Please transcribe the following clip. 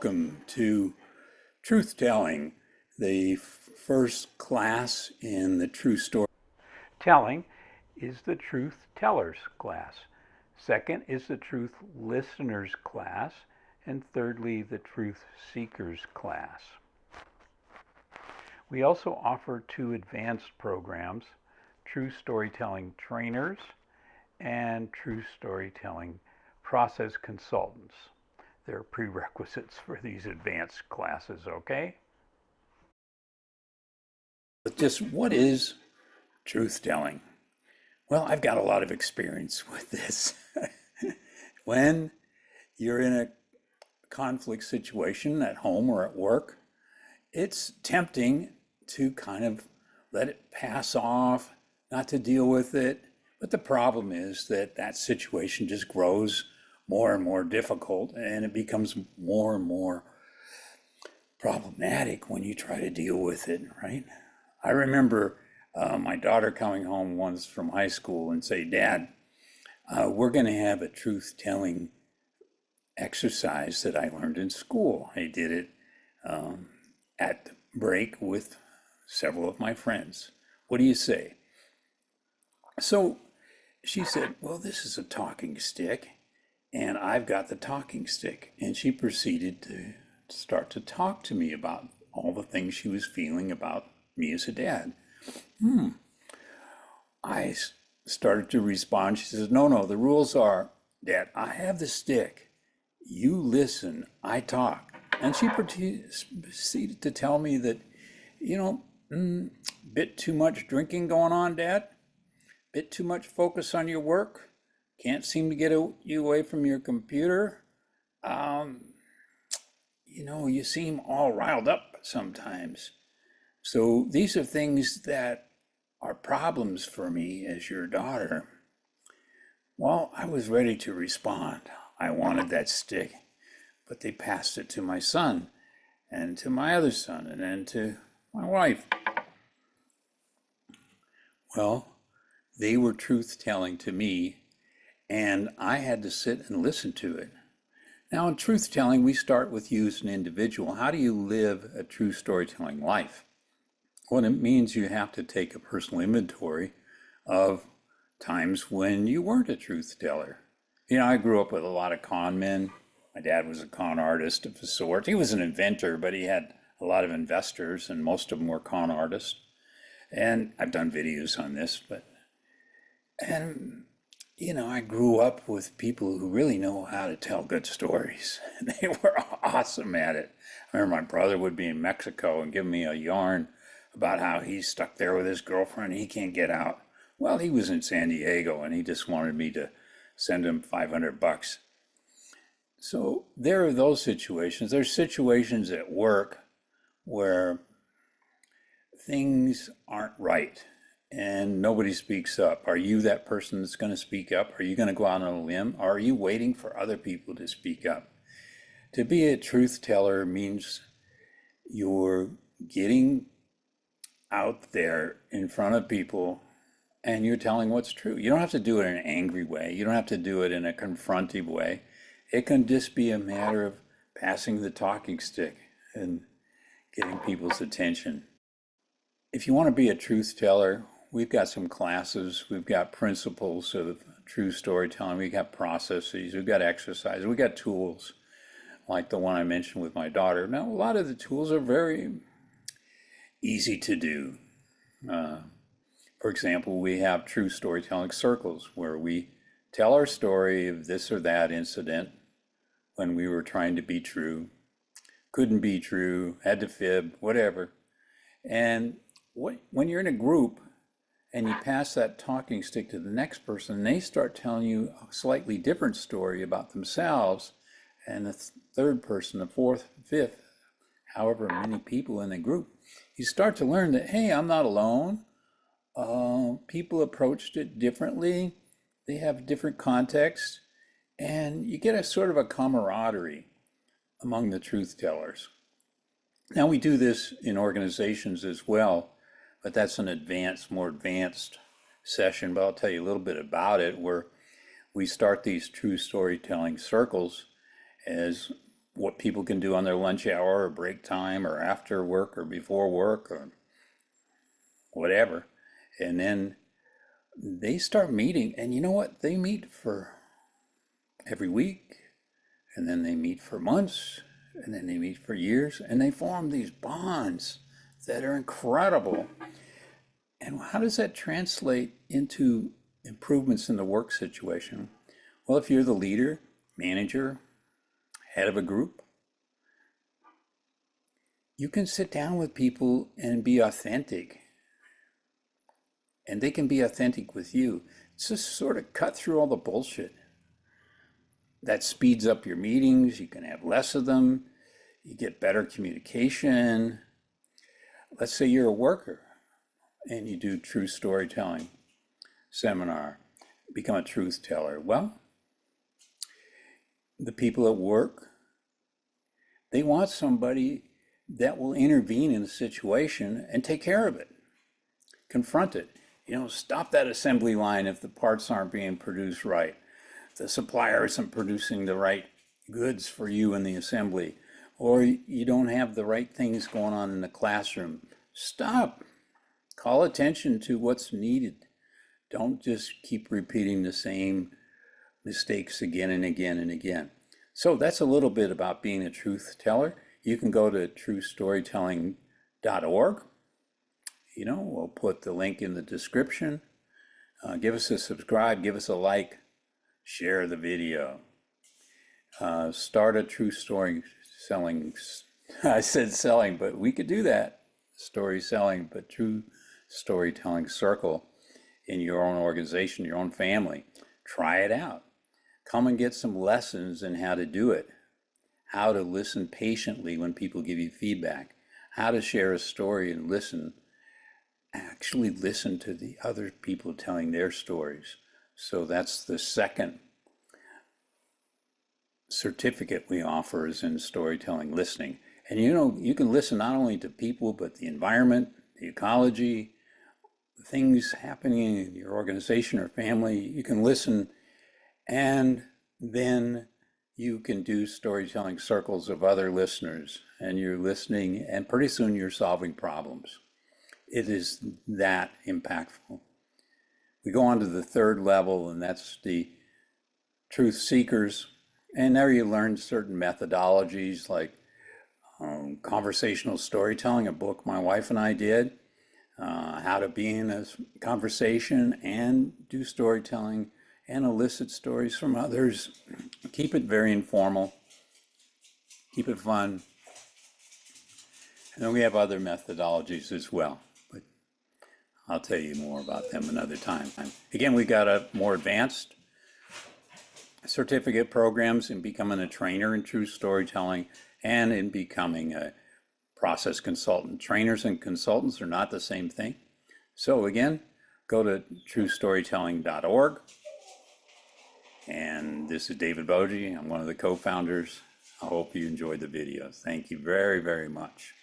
Welcome to Truth Telling, the first class in the True Story Telling is the Truth Tellers class. Second is the Truth Listeners class. And thirdly, the Truth Seekers class. We also offer two advanced programs, True Storytelling Trainers and True Storytelling Process Consultants. There are prerequisites for these advanced classes, okay? But just what is truth telling? Well, I've got a lot of experience with this. When you're in a conflict situation at home or at work, it's tempting to kind of let it pass off, not to deal with it. But the problem is that that situation just grows more and more difficult, and it becomes more and more problematic when you try to deal with it, right? I remember my daughter coming home once from high school and say, "Dad, we're going to have a truth-telling exercise that I learned in school." I did it at the break with several of my friends. What do you say? So she said, "Well, this is a talking stick, and I've got the talking stick." And she proceeded to start to talk to me about all the things she was feeling about me as a dad. I started to respond. She says, no, the rules are, Dad, I have the stick. You listen, I talk. And she proceeded to tell me that, bit too much drinking going on, Dad. Bit too much focus on your work. Can't seem to get you away from your computer. You seem all riled up sometimes. So these are things that are problems for me as your daughter. Well, I was ready to respond. I wanted that stick, but they passed it to my son and to my other son and then to my wife. Well, they were truth-telling to me, and I had to sit and listen to it. Now, in truth-telling, we start with you as an individual. How do you live a true storytelling life? Well, it means you have to take a personal inventory of times when you weren't a truth teller. I grew up with a lot of con men. My dad was a con artist of a sort. He was an inventor, but he had a lot of investors, and most of them were con artists. And I've done videos on this, I grew up with people who really know how to tell good stories. They were awesome at it. I remember my brother would be in Mexico and give me a yarn about how he's stuck there with his girlfriend and he can't get out. Well, he was in San Diego and he just wanted me to send him $500. So there are those situations. There's situations at work where things aren't right and nobody speaks up. Are you that person that's going to speak up? Are you going to go out on a limb? Or are you waiting for other people to speak up? To be a truth teller means you're getting out there in front of people and you're telling what's true. You don't have to do it in an angry way. You don't have to do it in a confrontive way. It can just be a matter of passing the talking stick and getting people's attention. If you want to be a truth teller, we've got some classes. We've got principles of true storytelling. We've got processes. We've got exercises. We've got tools like the one I mentioned with my daughter. Now, a lot of the tools are very easy to do. For example, we have true storytelling circles where we tell our story of this or that incident when we were trying to be true, couldn't be true, had to fib, whatever. And when you're in a group and you pass that talking stick to the next person, they start telling you a slightly different story about themselves, and the third person, the fourth, fifth, however many people in the group, you start to learn that, hey, I'm not alone. People approached it differently. They have different contexts, and you get a sort of a camaraderie among the truth tellers. Now, we do this in organizations as well, but that's an more advanced session, but I'll tell you a little bit about it, where we start these true storytelling circles as what people can do on their lunch hour or break time or after work or before work or whatever. And then they start meeting, and you know what? They meet for every week, and then they meet for months, and then they meet for years, and they form these bonds that are incredible. And how does that translate into improvements in the work situation? Well, if you're the leader, manager, head of a group, you can sit down with people and be authentic, and they can be authentic with you. It's just sort of cut through all the bullshit. That speeds up your meetings. You can have less of them. You get better communication. Let's say you're a worker and you do true storytelling seminar, become a truth teller. Well, the people at work, they want somebody that will intervene in the situation and take care of it, confront it. Stop that assembly line if the parts aren't being produced right. The supplier isn't producing the right goods for you in the assembly, or you don't have the right things going on in the classroom. Stop. Call attention to what's needed. Don't just keep repeating the same mistakes again and again and again. So that's a little bit about being a truth teller. You can go to truestorytelling.org. We'll put the link in the description. Give us a subscribe, give us a like, share the video. Start a true story selling. I said selling, but we could do that. Story selling, but true storytelling circle in your own organization, your own family. Try it out. Come and get some lessons in how to do it. How to listen patiently when people give you feedback. How to share a story and actually listen to the other people telling their stories. So that's the second certificate we offer, is in storytelling listening. And you can listen not only to people, but the environment, the ecology, things happening in your organization or family. You can listen, and then you can do storytelling circles of other listeners, and you're listening, and pretty soon you're solving problems. It is that impactful. We go on to the third level, and that's the truth seekers. And there you learn certain methodologies like conversational storytelling, a book my wife and I did, how to be in a conversation and do storytelling and elicit stories from others. Keep it very informal, keep it fun. And then we have other methodologies as well, but I'll tell you more about them another time. Again, we got a more advanced certificate programs in becoming a trainer in true storytelling and in becoming a process consultant. Trainers and consultants are not the same thing. So again, go to truestorytelling.org. And this is David Boje. I'm one of the co-founders. I hope you enjoyed the video. Thank you very, very much.